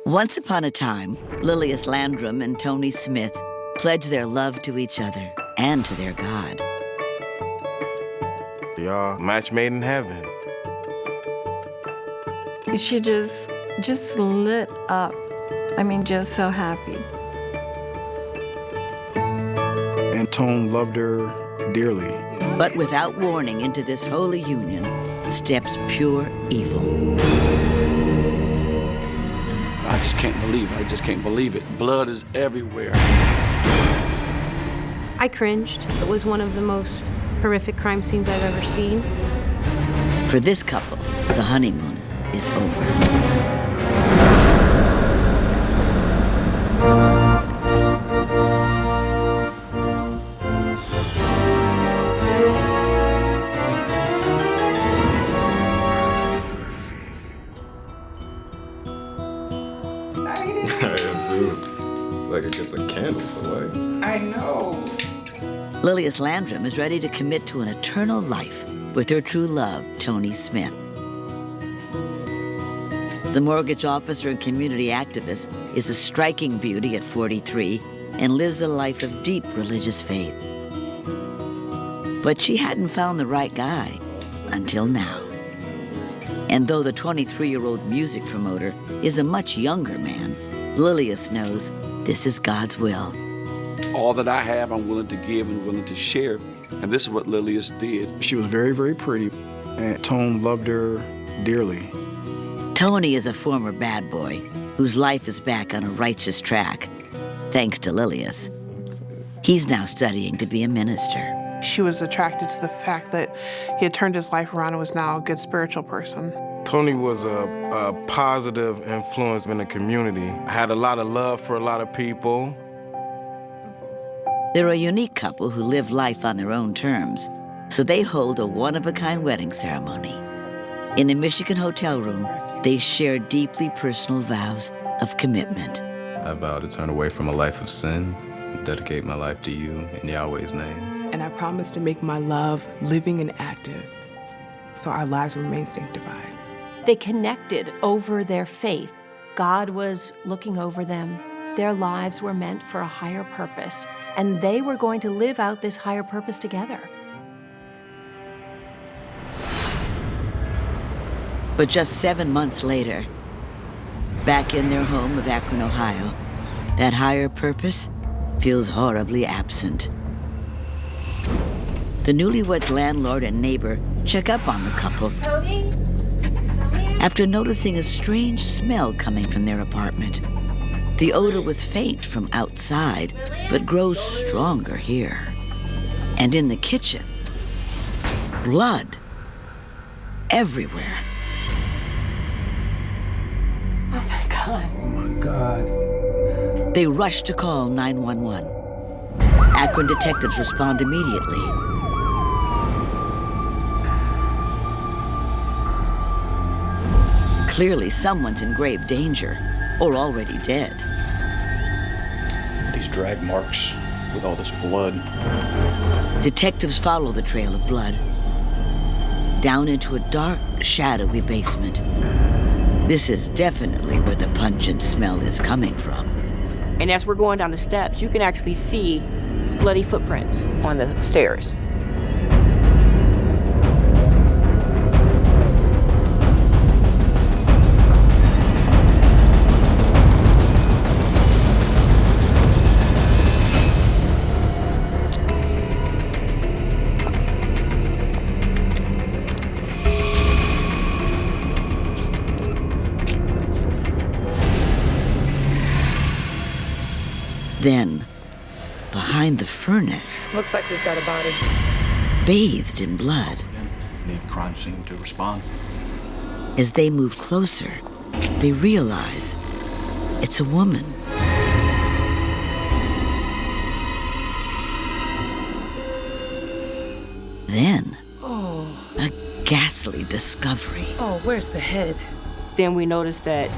Once upon a time, Lilius Landrum and Tony Smith pledged their love to each other and to their God. Y'all, match made in heaven. She just lit up. I mean, just so happy. And Tone loved her dearly. But without warning, into this holy union steps pure evil. I just can't believe it. I just can't believe it. Blood is everywhere. I cringed. It was one of the most horrific crime scenes I've ever seen. For this couple, the honeymoon is over. I am too. Like I get the candles away. I know. Lilius Landrum is ready to commit to an eternal life with her true love, Tony Smith. The mortgage officer and community activist is a striking beauty at 43 and lives a life of deep religious faith. But she hadn't found the right guy until now. And though the 23-year-old music promoter is a much younger man, Lilius knows this is God's will. All that I have, I'm willing to give and willing to share. And this is what Lilius did. She was very, very pretty, and Tone loved her dearly. Tony is a former bad boy whose life is back on a righteous track, thanks to Lilius. He's now studying to be a minister. She was attracted to the fact that he had turned his life around and was now a good spiritual person. Tony was a positive influence in the community. I had a lot of love for a lot of people. They're a unique couple who live life on their own terms, so they hold a one-of-a-kind wedding ceremony. In a Michigan hotel room, they share deeply personal vows of commitment. I vow to turn away from a life of sin, and dedicate my life to you in Yahweh's name. And I promise to make my love living and active, so our lives remain sanctified. They connected over their faith. God was looking over them. Their lives were meant for a higher purpose, and they were going to live out this higher purpose together. But just 7 months later, back in their home of Akron, Ohio, that higher purpose feels horribly absent. The newlyweds' landlord and neighbor check up on the couple after noticing a strange smell coming from their apartment. The odor was faint from outside, but grows stronger here. And in the kitchen, blood everywhere. Oh my God. They rush to call 911. Akron detectives respond immediately. Clearly, someone's in grave danger or already dead. These drag marks with all this blood. Detectives follow the trail of blood down into a dark, shadowy basement. This is definitely where the pungent smell is coming from. And as we're going down the steps, you can actually see bloody footprints on the stairs. Then, behind the furnace, Looks like we've got a body. bathed in blood. Need crime scene to respond. As they move closer, they realize it's a woman. Then, a ghastly discovery. Oh, where's the head? Then we noticed that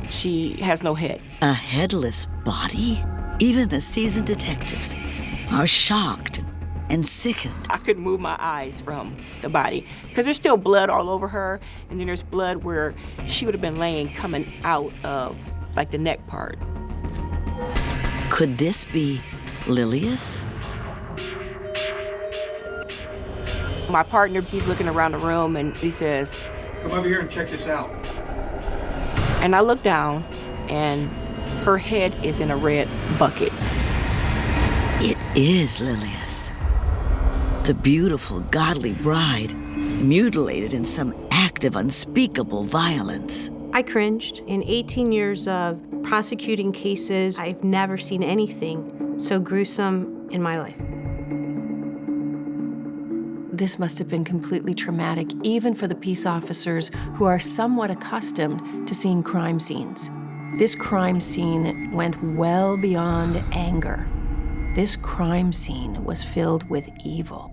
she has no head. A headless body? Even the seasoned detectives are shocked and sickened. I couldn't move my eyes from the body because there's still blood all over her, and then there's blood where she would have been laying coming out of like the neck part. Could this be Lilius? My partner, he's looking around the room and he says, "Come over here and check this out." And I look down and her head is in a red bucket. It is Lilius, the beautiful, godly bride, mutilated in some act of unspeakable violence. I cringed. In 18 years of prosecuting cases, I've never seen anything so gruesome in my life. This must have been completely traumatic, even for the peace officers who are somewhat accustomed to seeing crime scenes. This crime scene went well beyond anger. This crime scene was filled with evil.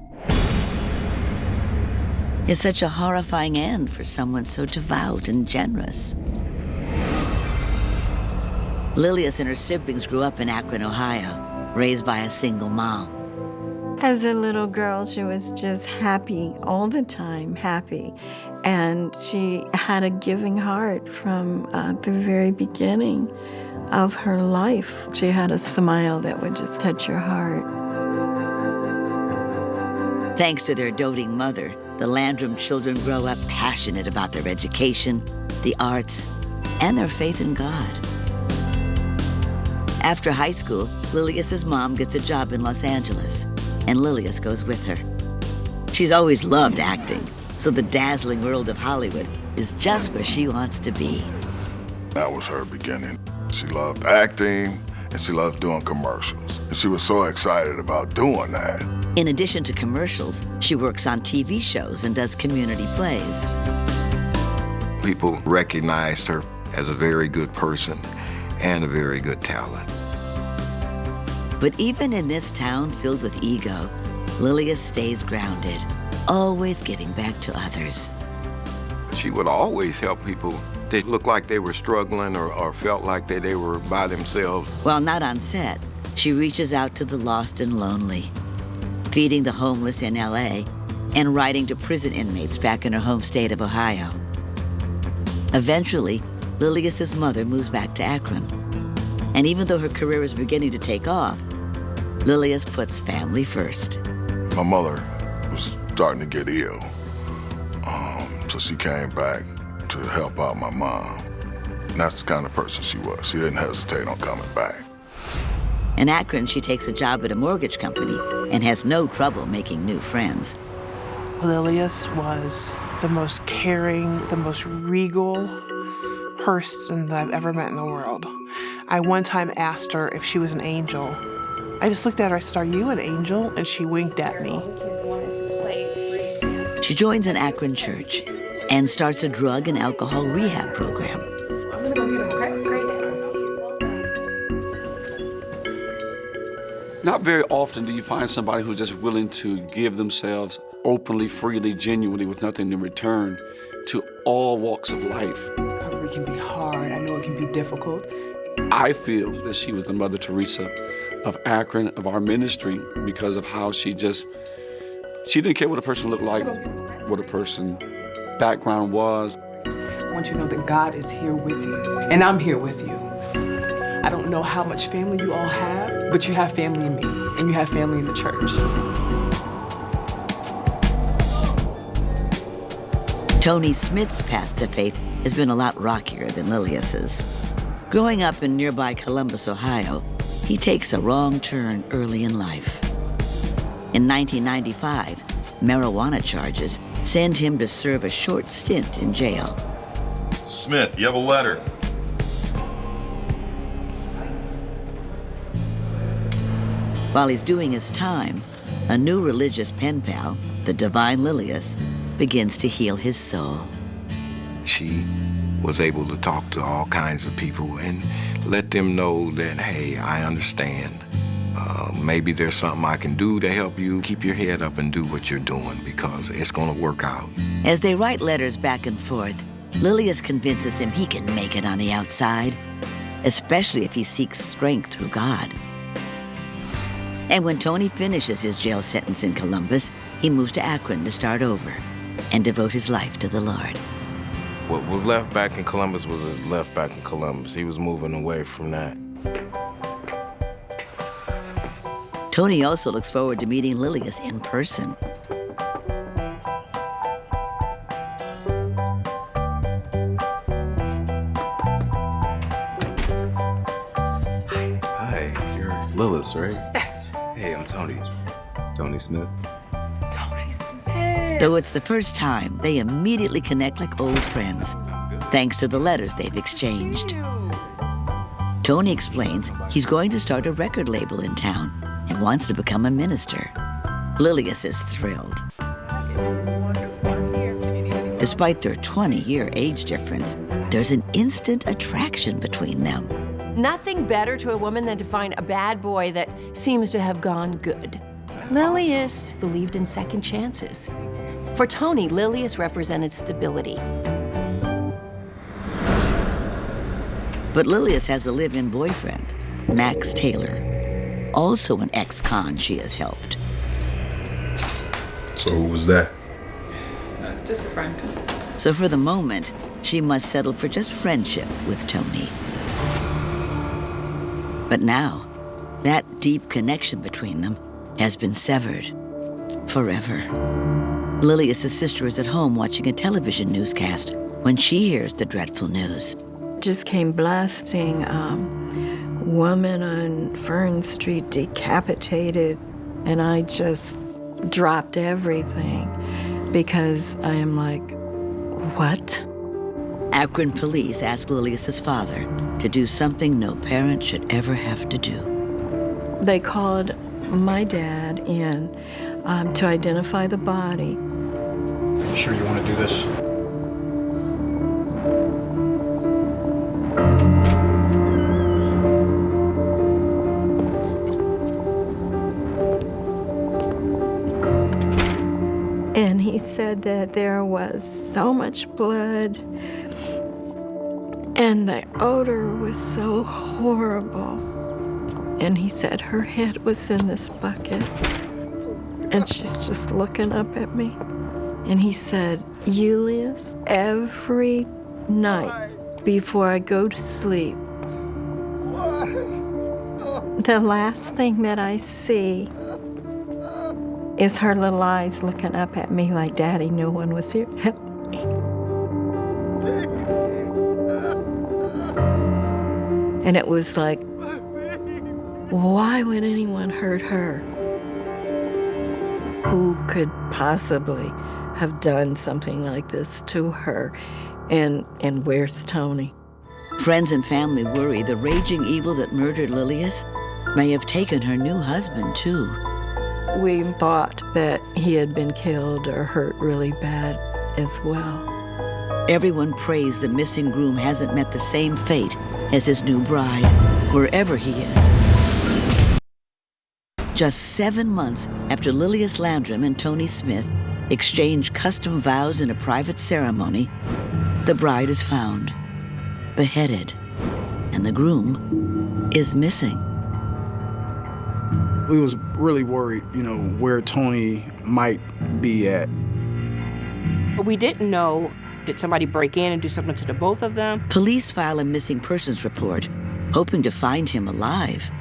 It's such a horrifying end for someone so devout and generous. Lilius and her siblings grew up in Akron, Ohio, raised by a single mom. As a little girl, she was just happy all the time, happy. And she had a giving heart from the very beginning of her life. She had a smile that would just touch your heart. Thanks to their doting mother, the Landrum children grow up passionate about their education, the arts, and their faith in God. After high school, Lilius's mom gets a job in Los Angeles, and Lilius goes with her. She's always loved acting, so the dazzling world of Hollywood is just where she wants to be. That was her beginning. She loved acting, and she loved doing commercials. And she was so excited about doing that. In addition to commercials, she works on TV shows and does community plays. People recognized her as a very good person and a very good talent. But even in this town filled with ego, Lilius stays grounded, always giving back to others. She would always help people that looked like they were struggling or felt like they were by themselves. While not on set, she reaches out to the lost and lonely, feeding the homeless in LA and writing to prison inmates back in her home state of Ohio. Eventually, Lilius's mother moves back to Akron. And even though her career is beginning to take off, Lilius puts family first. My mother was starting to get ill, so she came back to help out my mom. And that's the kind of person she was. She didn't hesitate on coming back. In Akron, she takes a job at a mortgage company and has no trouble making new friends. Lilius was the most caring, the most regal person that I've ever met in the world. I one time asked her if she was an angel. I just looked at her, I said, "Are you an angel?" And she winked at me. She joins an Akron church and starts a drug and alcohol rehab program. I'm gonna go get him, okay? Great. Not very often do you find somebody who's just willing to give themselves openly, freely, genuinely, with nothing in return to all walks of life. Recovery can be hard. I know it can be difficult. I feel that she was the Mother Teresa of Akron, of our ministry, because of how she didn't care what a person looked like, what a person's background was. I want you to know that God is here with you, and I'm here with you. I don't know how much family you all have, but you have family in me, and you have family in the church. Tony Smith's path to faith has been a lot rockier than Lilius's. Growing up in nearby Columbus, Ohio, he takes a wrong turn early in life. In 1995, marijuana charges send him to serve a short stint in jail. Smith, you have a letter. While he's doing his time, a new religious pen pal, the divine Lilius, begins to heal his soul. She was able to talk to all kinds of people and let them know that, hey, I understand. Maybe there's something I can do to help you. Keep your head up and do what you're doing because it's going to work out. As they write letters back and forth, Lilius convinces him he can make it on the outside, especially if he seeks strength through God. And when Tony finishes his jail sentence in Columbus, he moves to Akron to start over and devote his life to the Lord. What was left back in Columbus was left back in Columbus. He was moving away from that. Tony also looks forward to meeting Lilius in person. Hi, you're Lilius, right? Yes. Hey, I'm Tony. Tony Smith. Tony Smith. Though it's the first time, they immediately connect like old friends, thanks to the letters they've exchanged. Tony explains he's going to start a record label in town and wants to become a minister. Lilius is thrilled. Despite their 20-year age difference, there's an instant attraction between them. Nothing better to a woman than to find a bad boy that seems to have gone good. Lilius believed in second chances. For Tony, Lilius represented stability. But Lilius has a live-in boyfriend, Max Taylor, also an ex-con she has helped. So who was that? Just a friend. So for the moment, she must settle for just friendship with Tony. But now, that deep connection between them has been severed forever. Lilius' sister is at home watching a television newscast when she hears the dreadful news. Just came blasting, woman on Fern Street decapitated, and I just dropped everything because I am like, what? Akron police ask Lilius' father to do something no parent should ever have to do. They called my dad in to identify the body. You sure you want to do this? And he said that there was so much blood and the odor was so horrible. And he said her head was in this bucket and she's just looking up at me. And he said, Lius, every night before I go to sleep, the last thing that I see is her little eyes looking up at me like, Daddy, no one was here. Help me. And it was like, why would anyone hurt her? Who could possibly have done something like this to her? And where's Tony? Friends and family worry the raging evil that murdered Lilius may have taken her new husband, too. We thought that he had been killed or hurt really bad as well. Everyone prays the missing groom hasn't met the same fate as his new bride, wherever he is. Just 7 months after Lilius Landrum and Tony Smith exchanged custom vows in a private ceremony, the bride is found, beheaded, and the groom is missing. We was really worried, where Tony might be at. But we didn't know, did somebody break in and do something to the both of them? Police file a missing persons report, hoping to find him alive,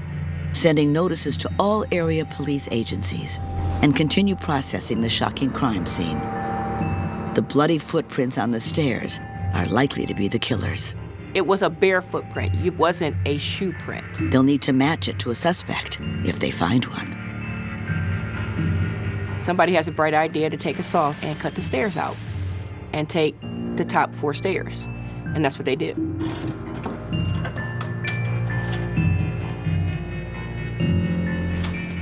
sending notices to all area police agencies, and continue processing the shocking crime scene. The bloody footprints on the stairs are likely to be the killer's. It was a bare footprint. It wasn't a shoe print. They'll need to match it to a suspect if they find one. Somebody has a bright idea to take a saw and cut the stairs out and take the top 4 stairs. And that's what they did.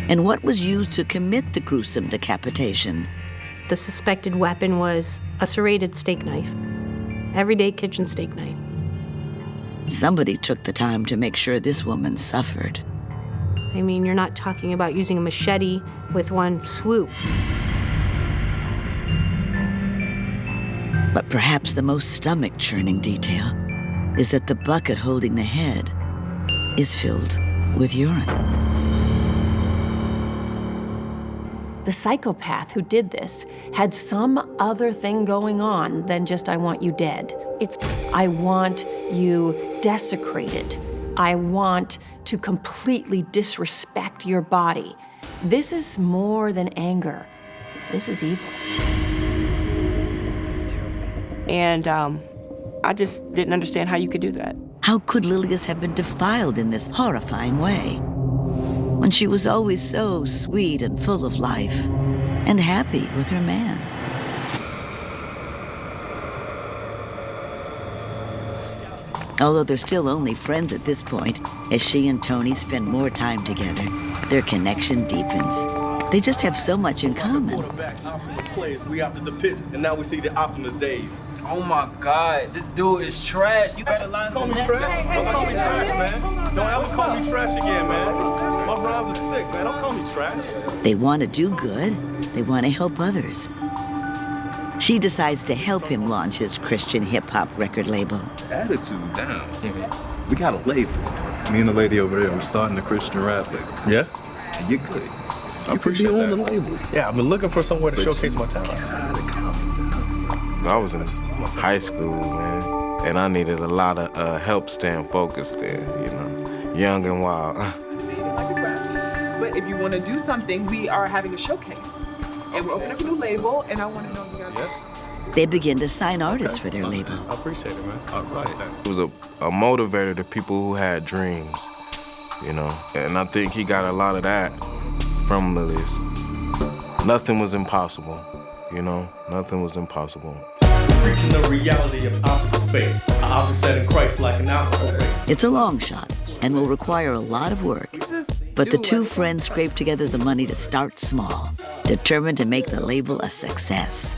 And what was used to commit the gruesome decapitation? The suspected weapon was a serrated steak knife. Everyday kitchen steak knife. Somebody took the time to make sure this woman suffered. I mean, you're not talking about using a machete with one swoop. But perhaps the most stomach-churning detail is that the bucket holding the head is filled with urine. The psychopath who did this had some other thing going on than just, I want you dead. It's, I want you desecrated. I want to completely disrespect your body. This is more than anger. This is evil. And I just didn't understand how you could do that. How could Lilius have been defiled in this horrifying way when she was always so sweet and full of life and happy with her man? Although they're still only friends at this point, as she and Tony spend more time together, their connection deepens. They just have so much in common. We after the pitch, and now we see the Optimus days. Oh my God, this dude is trash. You better line Call me trash? Don't call me trash, man. Don't ever call me trash again, man. My rhymes are sick, man. Don't call me trash. They want to do good. They want to help others. She decides to help him launch his Christian hip-hop record label. Attitude down. We got a label. Me and the lady over there, we're starting the Christian rap label. Yeah? And you're good. I appreciate that. On the label. Yeah, I've been looking for somewhere to showcase my talents. I was in high school, man, and I needed a lot of help staying focused there, you know, young and wild. But if you want to do something, we are having a showcase. And we're opening up a new label, and I want to know you guys. Yes. They begin to sign artists for their label. I appreciate it, man. All right. It was a motivator to people who had dreams, you know, and I think he got a lot of that from Lilius. Nothing was impossible, you know, nothing was impossible. Preaching the reality of optical faith, an object set in Christ like an optical faith. It's a long shot and will require a lot of work. But the two friends scrape together the money to start small, determined to make the label a success.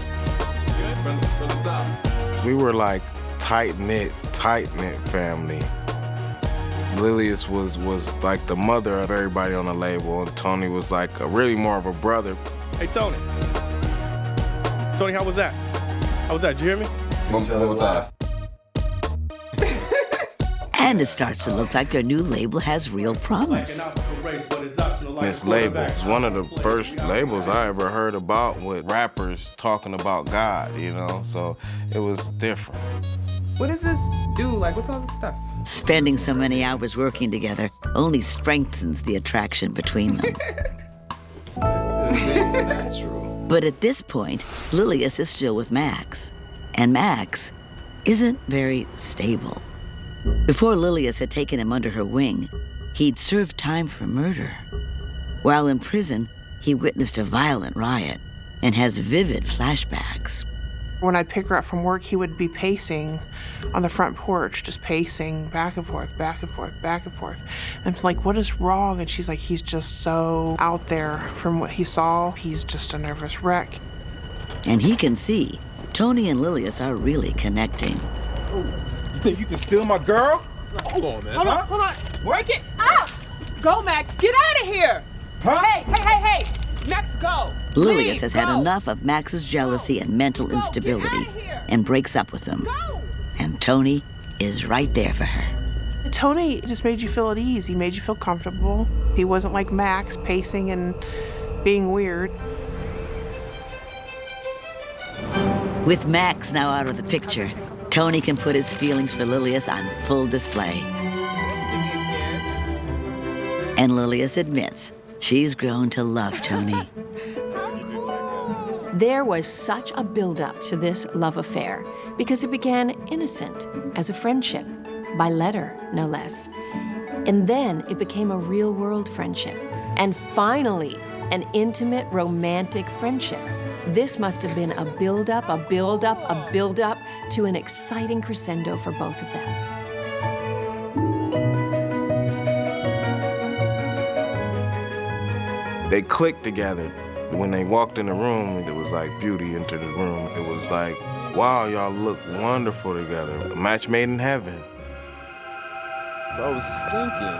We were like tight-knit family. Lilius was like the mother of everybody on the label, and Tony was like really more of a brother. Hey, Tony. Tony, how was that? How was that? Did you hear me? One more time. And it starts to look like their new label has real promise. This label is one of the first labels I ever heard about with rappers talking about God, you know, so it was different. What does this do? Like, what's all this stuff? Spending so many hours working together only strengthens the attraction between them. But at this point, Lilius is still with Max, and Max isn't very stable. Before Lilius had taken him under her wing, he'd served time for murder. While in prison, he witnessed a violent riot and has vivid flashbacks. When I'd pick her up from work, he would be pacing on the front porch, just pacing back and forth, back and forth, back and forth. And I'm like, what is wrong? And she's like, he's just so out there from what he saw. He's just a nervous wreck. And he can see Tony and Lilius are really connecting. You think you can steal my girl? Hold on, man. Hold on. Break it up! Go, Max. Get out of here! Huh? Hey! Max, go! Lilius has had enough of Max's jealousy and mental instability and breaks up with him. And Tony is right there for her. Tony just made you feel at ease. He made you feel comfortable. He wasn't like Max, pacing and being weird. With Max now out of the picture, Tony can put his feelings for Lilius on full display. And Lilius admits she's grown to love Tony. There was such a buildup to this love affair because it began innocent as a friendship, by letter, no less. And then it became a real-world friendship. And finally, an intimate, romantic friendship. This must have been a buildup, a buildup, a buildup to an exciting crescendo for both of them. They clicked together. When they walked in the room, it was like beauty entered the room. It was like, wow, y'all look wonderful together. A match made in heaven. So I was thinking,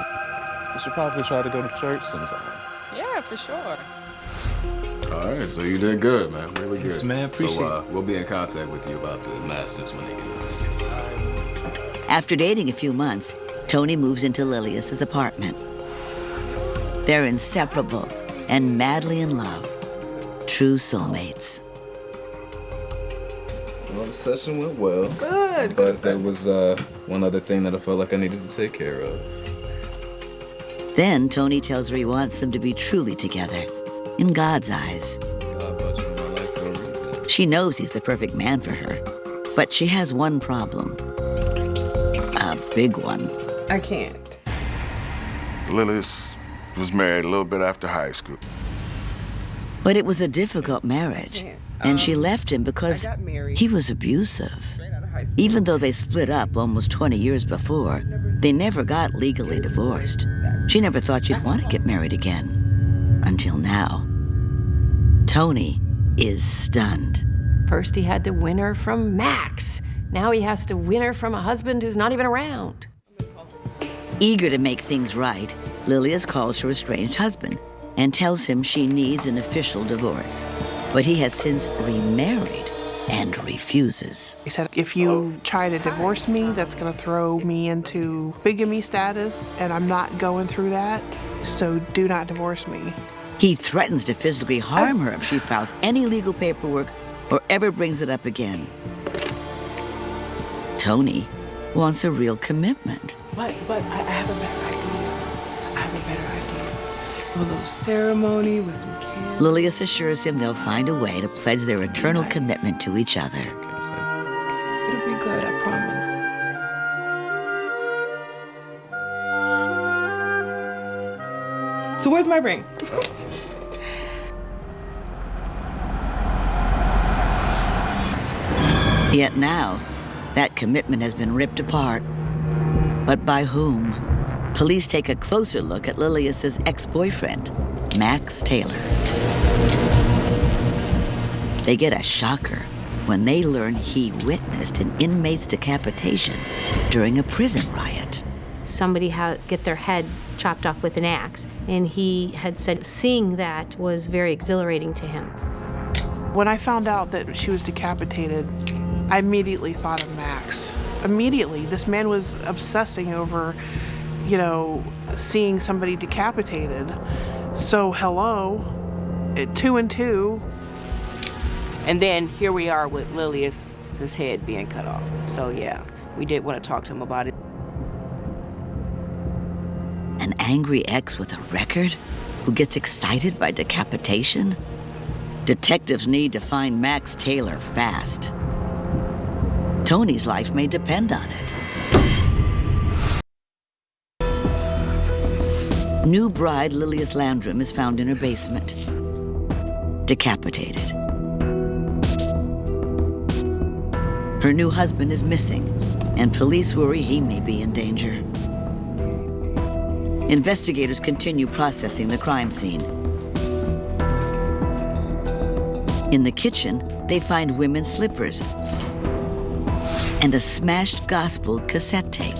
we should probably try to go to church sometime. Yeah, for sure. All right, so you did good, man. Really good. Thanks, man. Appreciate it. We'll be in contact with you about the masters when they get there. After dating a few months, Tony moves into Lilius's apartment. They're inseparable and madly in love. true soulmates. Well, the session went well. Good. But there was one other thing that I felt like I needed to take care of. Then Tony tells her he wants them to be truly together, in God's eyes. God brought you in my life for a reason. She knows he's the perfect man for her, but she has one problem. A big one. I can't. Lilius was married a little bit after high school. But it was a difficult marriage, and she left him because he was abusive. Even though they split up almost 20 years before, they never got legally divorced. She never thought she'd want to get married again. Until now. Tony is stunned. First he had to win her from Max. Now he has to win her from a husband who's not even around. Eager to make things right, Lilius calls her estranged husband and tells him she needs an official divorce. But he has since remarried and refuses. He said, if you try to divorce me, that's going to throw me into bigamy status, and I'm not going through that, so do not divorce me. He threatens to physically harm her if she files any legal paperwork or ever brings it up again. Tony wants a real commitment. But I have a better idea. A little ceremony with some candles. Lilius assures him they'll find a way to pledge their eternal commitment to each other. It'll be good, I promise. So where's my ring? Yet now, that commitment has been ripped apart. But by whom? Police take a closer look at Lilius's ex-boyfriend, Max Taylor. They get a shocker when they learn he witnessed an inmate's decapitation during a prison riot. Somebody had get their head chopped off with an axe, and he had said seeing that was very exhilarating to him. When I found out that she was decapitated, I immediately thought of Max. Immediately, this man was obsessing over, seeing somebody decapitated. So hello, 2 and 2. And then here we are with Lilius's head being cut off. So yeah, we did want to talk to him about it. An angry ex with a record who gets excited by decapitation? Detectives need to find Max Taylor fast. Tony's life may depend on it. New bride Lilius Landrum is found in her basement, decapitated. Her new husband is missing, and police worry he may be in danger. Investigators continue processing the crime scene. In the kitchen, they find women's slippers and a smashed gospel cassette tape.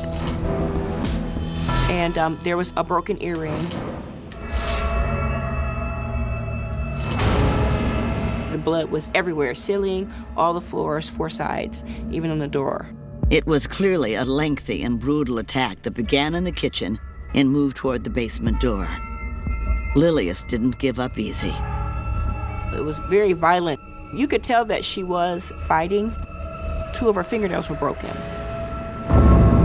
And there was a broken earring. The blood was everywhere, ceiling, all the floors, 4 sides, even on the door. It was clearly a lengthy and brutal attack that began in the kitchen and moved toward the basement door. Lilius didn't give up easy. It was very violent. You could tell that she was fighting. 2 of her fingernails were broken.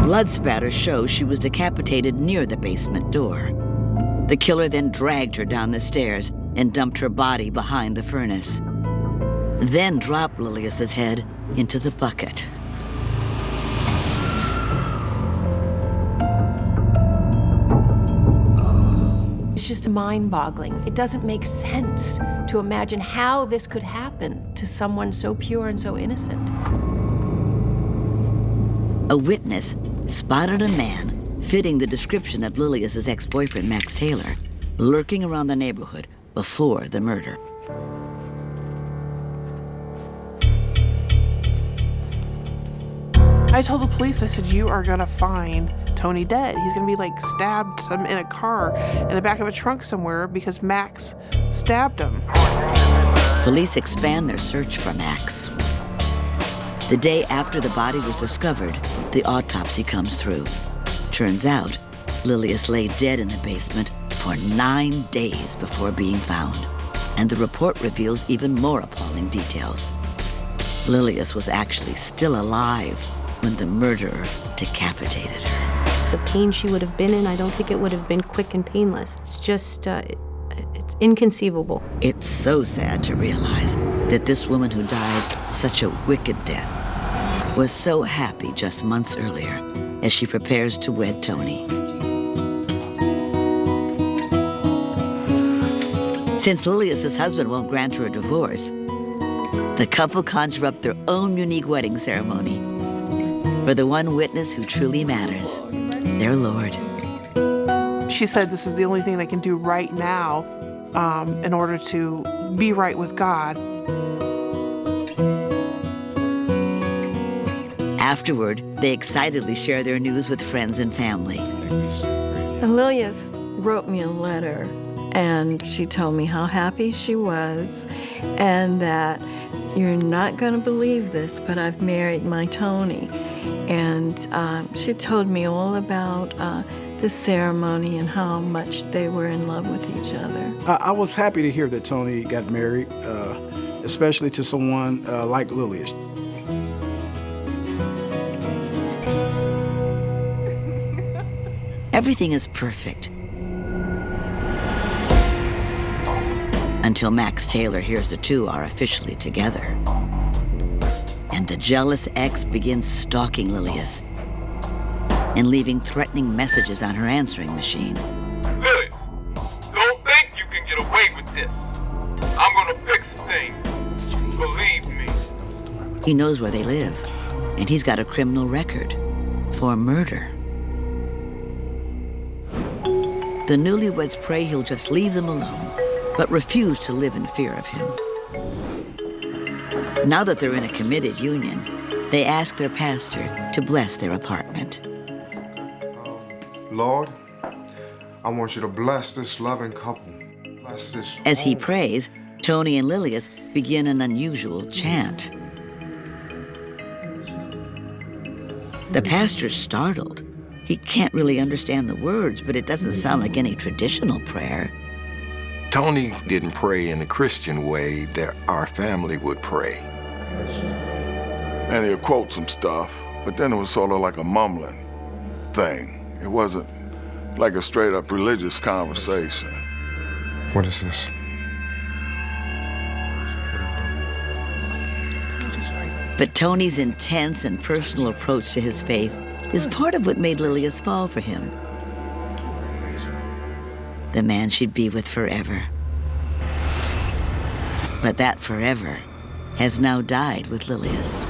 Blood spatter shows she was decapitated near the basement door. The killer then dragged her down the stairs and dumped her body behind the furnace. Then dropped Lilius's head into the bucket. It's just mind-boggling. It doesn't make sense to imagine how this could happen to someone so pure and so innocent. A witness spotted a man fitting the description of Lilius's ex-boyfriend, Max Taylor, lurking around the neighborhood before the murder. I told the police, I said, you are gonna find Tony dead. He's gonna be stabbed in a car in the back of a trunk somewhere because Max stabbed him. Police expand their search for Max. The day after the body was discovered, the autopsy comes through. Turns out, Lilius lay dead in the basement for 9 days before being found. And the report reveals even more appalling details. Lilius was actually still alive when the murderer decapitated her. The pain she would have been in, I don't think it would have been quick and painless. It's just, it's inconceivable. It's so sad to realize that this woman who died such a wicked death was so happy just months earlier as she prepares to wed Tony. Since Lilius's husband won't grant her a divorce, the couple conjure up their own unique wedding ceremony for the one witness who truly matters, their Lord. She said this is the only thing they can do right now in order to be right with God. Afterward, they excitedly share their news with friends and family. Lilius wrote me a letter, and she told me how happy she was and that you're not going to believe this, but I've married my Tony. And she told me all about the ceremony and how much they were in love with each other. I was happy to hear that Tony got married, especially to someone like Lilius. Everything is perfect. Until Max Taylor hears the two are officially together. And the jealous ex begins stalking Lilius and leaving threatening messages on her answering machine. Lilius, don't think you can get away with this. I'm gonna fix things. Believe me. He knows where they live, and he's got a criminal record for murder. The newlyweds pray he'll just leave them alone, but refuse to live in fear of him. Now that they're in a committed union, they ask their pastor to bless their apartment. Lord, I want you to bless this loving couple. Bless this As he home. prays, Tony and Lilius begin an unusual chant. The pastor's startled. He can't really understand the words, but it doesn't sound like any traditional prayer. Tony didn't pray in the Christian way that our family would pray. And he'll quote some stuff, but then it was sort of like a mumbling thing. It wasn't like a straight up religious conversation. What is this? But Tony's intense and personal approach to his faith is part of what made Lilius fall for him. The man she'd be with forever. But that forever has now died with Lilius.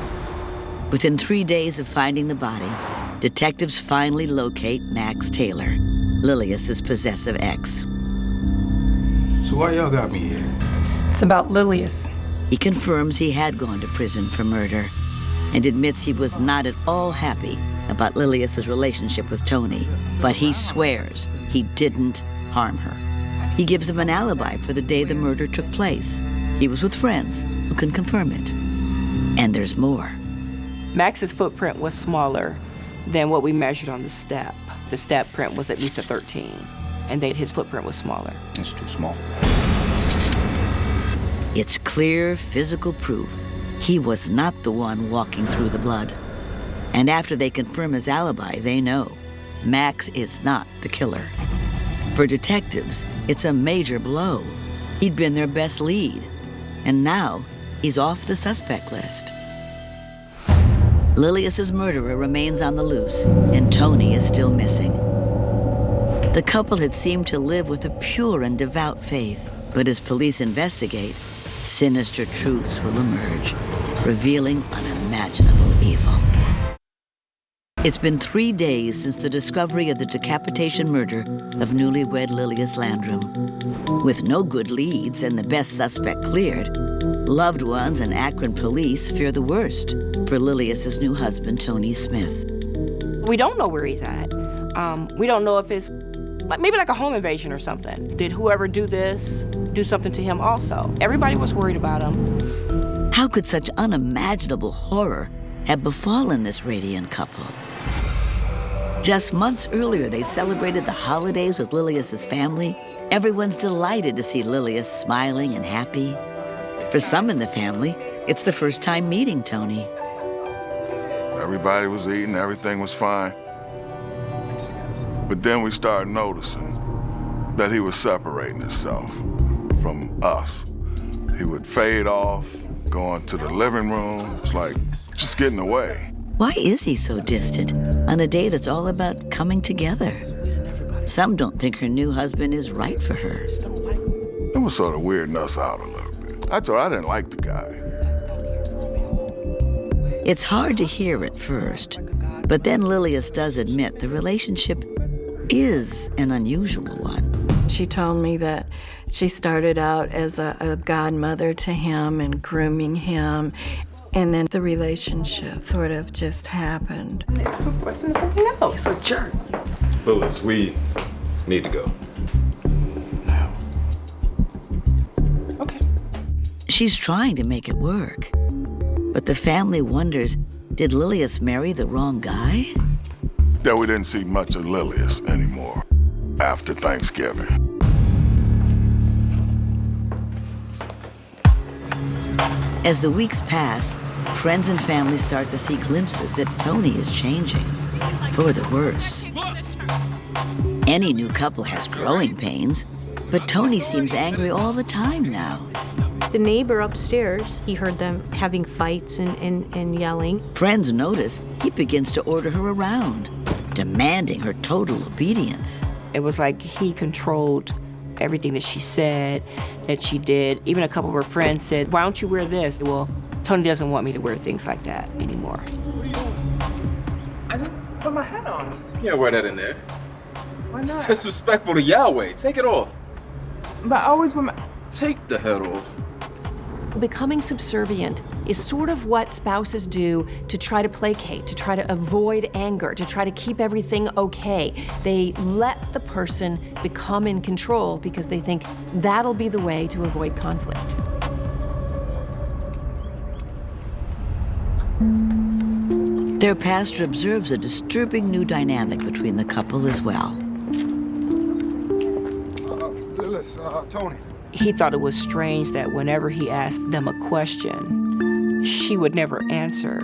Within 3 days of finding the body, detectives finally locate Max Taylor, Lilius's possessive ex. So why y'all got me here? It's about Lilius. He confirms he had gone to prison for murder and admits he was not at all happy about Lilius's relationship with Tony, but he swears he didn't harm her. He gives him an alibi for the day the murder took place. He was with friends who can confirm it. And there's more. Max's footprint was smaller than what we measured on the step. The step print was at least a 13, and his footprint was smaller. It's too small. It's clear physical proof he was not the one walking through the blood. And after they confirm his alibi, they know Max is not the killer. For detectives, it's a major blow. He'd been their best lead, and now he's off the suspect list. Lilius's murderer remains on the loose, and Tony is still missing. The couple had seemed to live with a pure and devout faith, but as police investigate, sinister truths will emerge, revealing unimaginable evil. It's been 3 days since the discovery of the decapitation murder of newlywed Lilius Landrum. With no good leads and the best suspect cleared, loved ones and Akron police fear the worst for Lilius's new husband, Tony Smith. We don't know where he's at. We don't know if it's maybe like a home invasion or something. Did whoever do this do something to him also? Everybody was worried about him. How could such unimaginable horror have befallen this radiant couple? Just months earlier, they celebrated the holidays with Lilius's family, Everyone's delighted to see Lilius smiling and happy. For some in the family, it's the first time meeting Tony. Everybody was eating, everything was fine. But then we started noticing that he was separating himself from us. He would fade off, go into the living room. It's like just getting away. Why is he so distant on a day that's all about coming together? Some don't think her new husband is right for her. It was sort of weirding us out a little bit. I thought I didn't like the guy. It's hard to hear at first, but then Lilius does admit the relationship is an unusual one. She told me that she started out as a godmother to him and grooming him, and then the relationship sort of just happened. Move us into something else. It's a jerk. Lilius, we need to go. Okay. She's trying to make it work, but the family wonders, did Lilius marry the wrong guy? That we didn't see much of Lilius anymore after Thanksgiving. As the weeks pass, friends and family start to see glimpses that Tony is changing, for the worse. Any new couple has growing pains, but Tony seems angry all the time now. The neighbor upstairs, he heard them having fights and yelling. Friends notice he begins to order her around, demanding her total obedience. It was like he controlled everything that she said, that she did. Even a couple of her friends said, why don't you wear this? Well, Tony doesn't want me to wear things like that anymore. I just put my hat on. You can't wear that in there. Why It's not? disrespectful to Yahweh. Take it off. But I always wear my... Take the head off. Becoming subservient is sort of what spouses do to try to placate, to try to avoid anger, to try to keep everything okay. They let the person become in control because they think that'll be the way to avoid conflict. Their pastor observes a disturbing new dynamic between the couple as well. Lilius, Tony. He thought it was strange that whenever he asked them a question, she would never answer.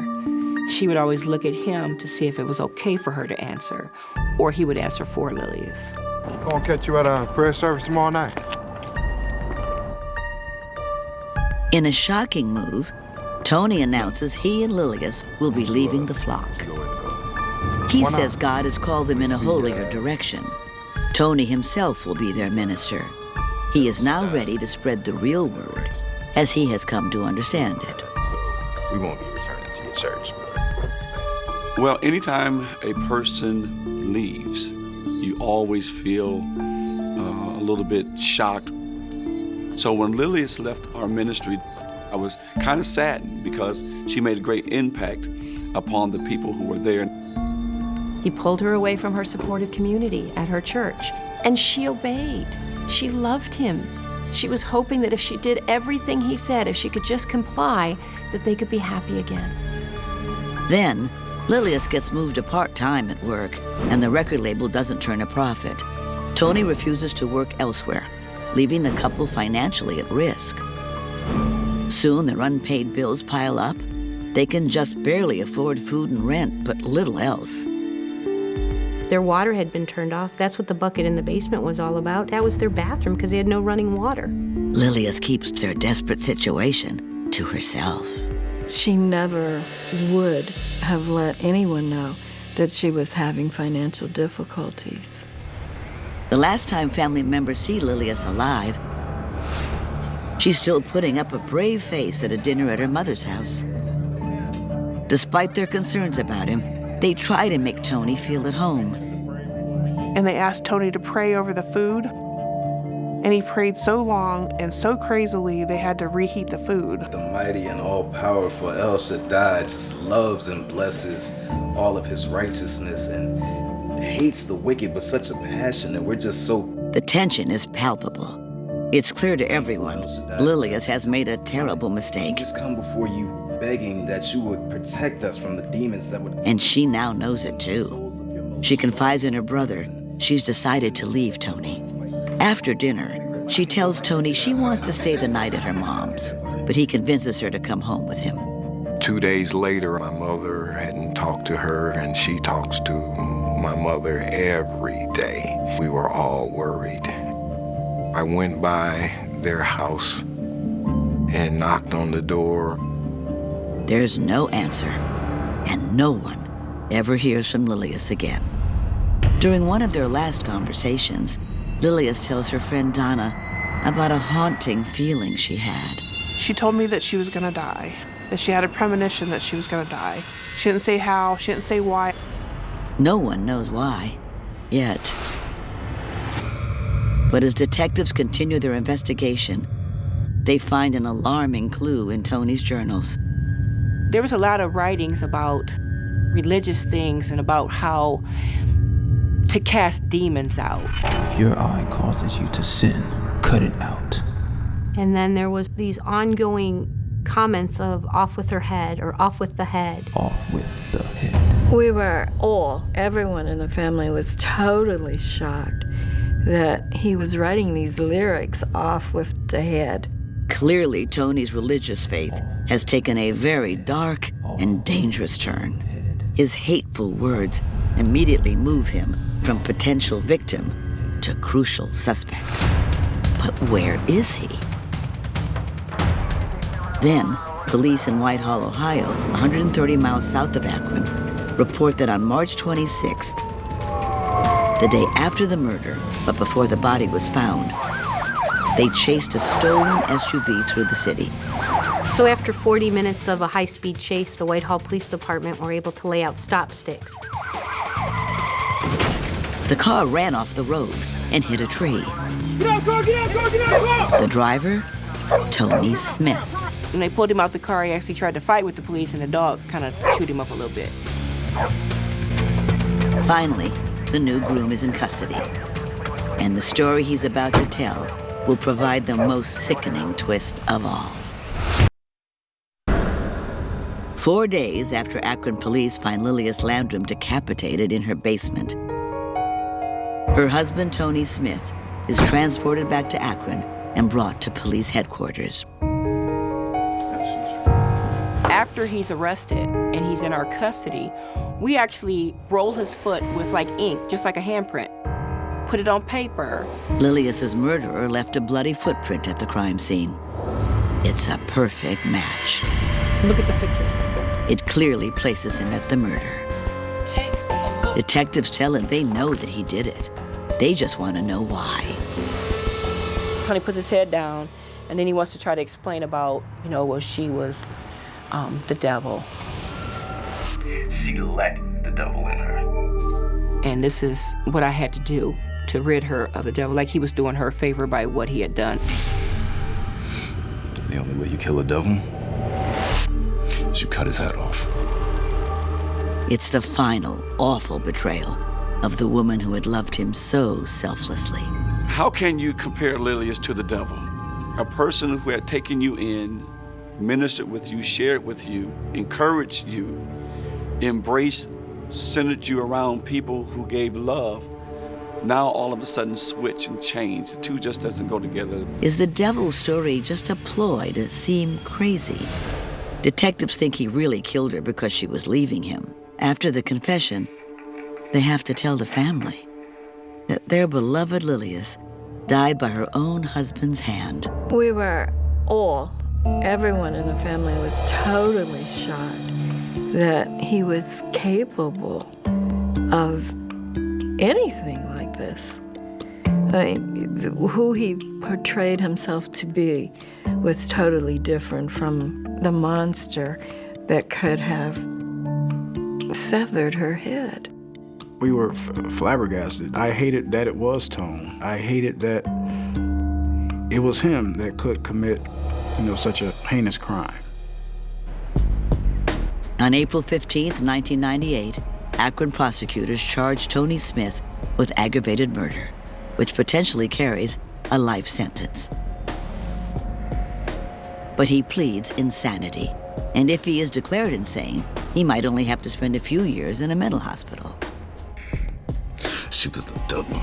She would always look at him to see if it was okay for her to answer, or he would answer for Lilius. Gonna catch you at a prayer service tomorrow night. In a shocking move, Tony announces he and Lilius will be leaving the flock. He says God has called them in a holier direction. Tony himself will be their minister. He is now ready to spread the real word as he has come to understand it. So we won't be returning to your church. Well, anytime a person leaves, you always feel a little bit shocked. So when Lilius left our ministry, I was kind of saddened because she made a great impact upon the people who were there. He pulled her away from her supportive community at her church, and she obeyed. She loved him. She was hoping that if she did everything he said, if she could just comply, that they could be happy again. Then, Lilius gets moved to part-time at work, and the record label doesn't turn a profit. Tony refuses to work elsewhere, leaving the couple financially at risk. Soon their unpaid bills pile up. They can just barely afford food and rent, but little else. Their water had been turned off. That's what the bucket in the basement was all about. That was their bathroom because they had no running water. Lilius keeps their desperate situation to herself. She never would have let anyone know that she was having financial difficulties. The last time family members see Lilius alive, she's still putting up a brave face at a dinner at her mother's house. Despite their concerns about him, they try to make Tony feel at home. And they asked Tony to pray over the food. And he prayed so long and so crazily they had to reheat the food. The mighty and all-powerful El Shaddai just loves and blesses all of his righteousness and hates the wicked with such a passion that we're just so... The tension is palpable. It's clear to everyone, Lilius has made a terrible mistake. Just come before you begging that you would protect us from the demons that would... And she now knows it too. She confides in her brother. She's decided to leave Tony. After dinner, she tells Tony she wants to stay the night at her mom's, but he convinces her to come home with him. 2 days later, my mother hadn't talked to her, and she talks to my mother every day. We were all worried. I went by their house and knocked on the door. There's no answer, and no one ever hears from Lilius again. During one of their last conversations, Lilius tells her friend Donna about a haunting feeling she had. She told me that she was gonna die, that she had a premonition that she was gonna die. She didn't say how, she didn't say why. No one knows why, yet. But as detectives continue their investigation, they find an alarming clue in Tony's journals. There was a lot of writings about religious things and about how to cast demons out. If your eye causes you to sin, cut it out. And then there was these ongoing comments of off with her head or off with the head. Off with the head. We were all, everyone in the family was totally shocked that he was writing these lyrics off with the head. Clearly, Tony's religious faith has taken a very dark and dangerous turn. His hateful words immediately move him from potential victim to crucial suspect. But where is he? Then, police in Whitehall, Ohio, 130 miles south of Akron, report that on March 26th, the day after the murder, but before the body was found, they chased a stolen SUV through the city. So after 40 minutes of a high-speed chase, the Whitehall Police Department were able to lay out stop sticks. The car ran off the road and hit a tree. Get out, go, get out, go, get out, go! The driver, Tony Smith. When they pulled him out the car, he actually tried to fight with the police, and the dog kind of chewed him up a little bit. Finally, the new groom is in custody. And the story he's about to tell will provide the most sickening twist of all. 4 days after Akron police find Lilius Landrum decapitated in her basement, her husband, Tony Smith, is transported back to Akron and brought to police headquarters. After he's arrested and he's in our custody, we actually roll his foot with like ink, just like a handprint, put it on paper. Lilius's murderer left a bloody footprint at the crime scene. It's a perfect match. Look at the picture. It clearly places him at the murder. Detectives tell him they know that he did it. They just want to know why. Tony puts his head down, and then he wants to try to explain about, well, she was the devil. She let the devil in her. And this is what I had to do to rid her of the devil, like he was doing her a favor by what he had done. The only way you kill a devil is you cut his head off. It's the final, awful betrayal of the woman who had loved him so selflessly. How can you compare Lilius to the devil? A person who had taken you in, ministered with you, shared with you, encouraged you, embraced, centered you around people who gave love, now all of a sudden switch and change. The two just doesn't go together. Is the devil's story just a ploy to seem crazy? Detectives think he really killed her because she was leaving him. After the confession, they have to tell the family that their beloved Lilius died by her own husband's hand. We were all, everyone in the family was totally shocked that he was capable of anything like this. I mean, who he portrayed himself to be was totally different from the monster that could have severed her head. We were flabbergasted. I hated that it was Tone. I hated that it was him that could commit, such a heinous crime. On April 15th, 1998, Akron prosecutors charged Tony Smith with aggravated murder, which potentially carries a life sentence. But he pleads insanity, and if he is declared insane, he might only have to spend a few years in a mental hospital. She was the devil.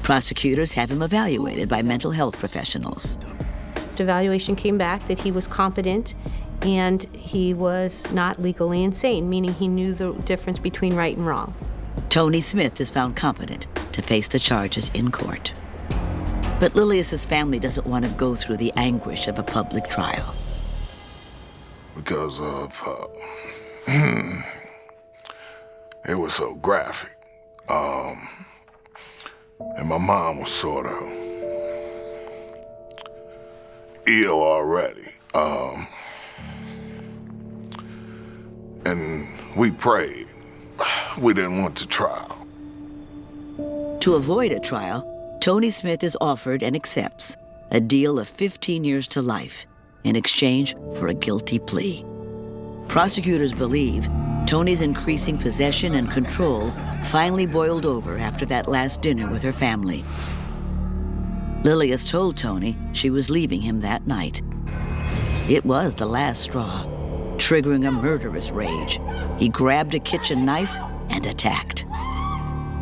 Prosecutors have him evaluated by mental health professionals. The evaluation came back that he was competent and he was not legally insane, meaning he knew the difference between right and wrong. Tony Smith is found competent to face the charges in court. But Lilius's family doesn't want to go through the anguish of a public trial. Because of, it was so graphic. And my mom was sort of ill already. And we prayed. We didn't want to trial. To avoid a trial, Tony Smith is offered and accepts a deal of 15 years to life in exchange for a guilty plea. Prosecutors believe Tony's increasing possession and control finally boiled over after that last dinner with her family. Lilius told Tony she was leaving him that night. It was the last straw, triggering a murderous rage. He grabbed a kitchen knife and attacked.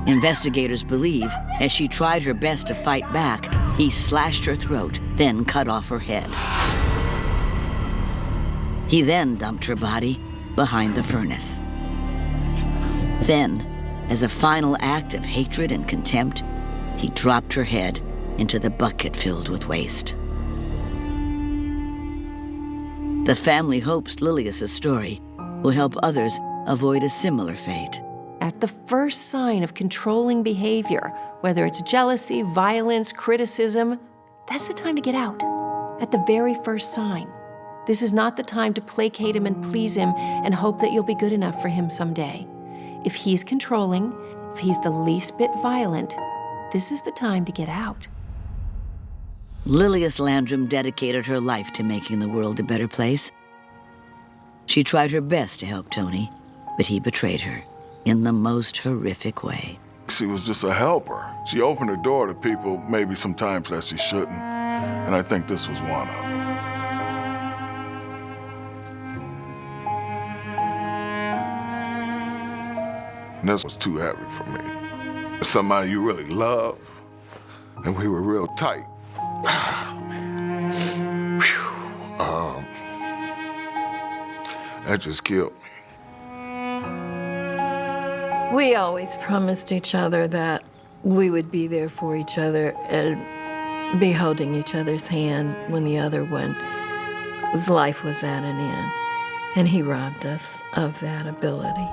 Investigators believe, as she tried her best to fight back, he slashed her throat, then cut off her head. He then dumped her body behind the furnace. Then, as a final act of hatred and contempt, he dropped her head into the bucket filled with waste. The family hopes Lilius's story will help others avoid a similar fate. At the first sign of controlling behavior, whether it's jealousy, violence, criticism, that's the time to get out. At the very first sign. This is not the time to placate him and please him and hope that you'll be good enough for him someday. If he's controlling, if he's the least bit violent, this is the time to get out. Lilius Landrum dedicated her life to making the world a better place. She tried her best to help Tony, but he betrayed her in the most horrific way. She was just a helper. She opened the door to people maybe sometimes that she shouldn't, and I think this was one of them. And this was too heavy for me. Somebody you really love, and we were real tight. That just killed me. We always promised each other that we would be there for each other and be holding each other's hand when the other one's life was at an end. And he robbed us of that ability.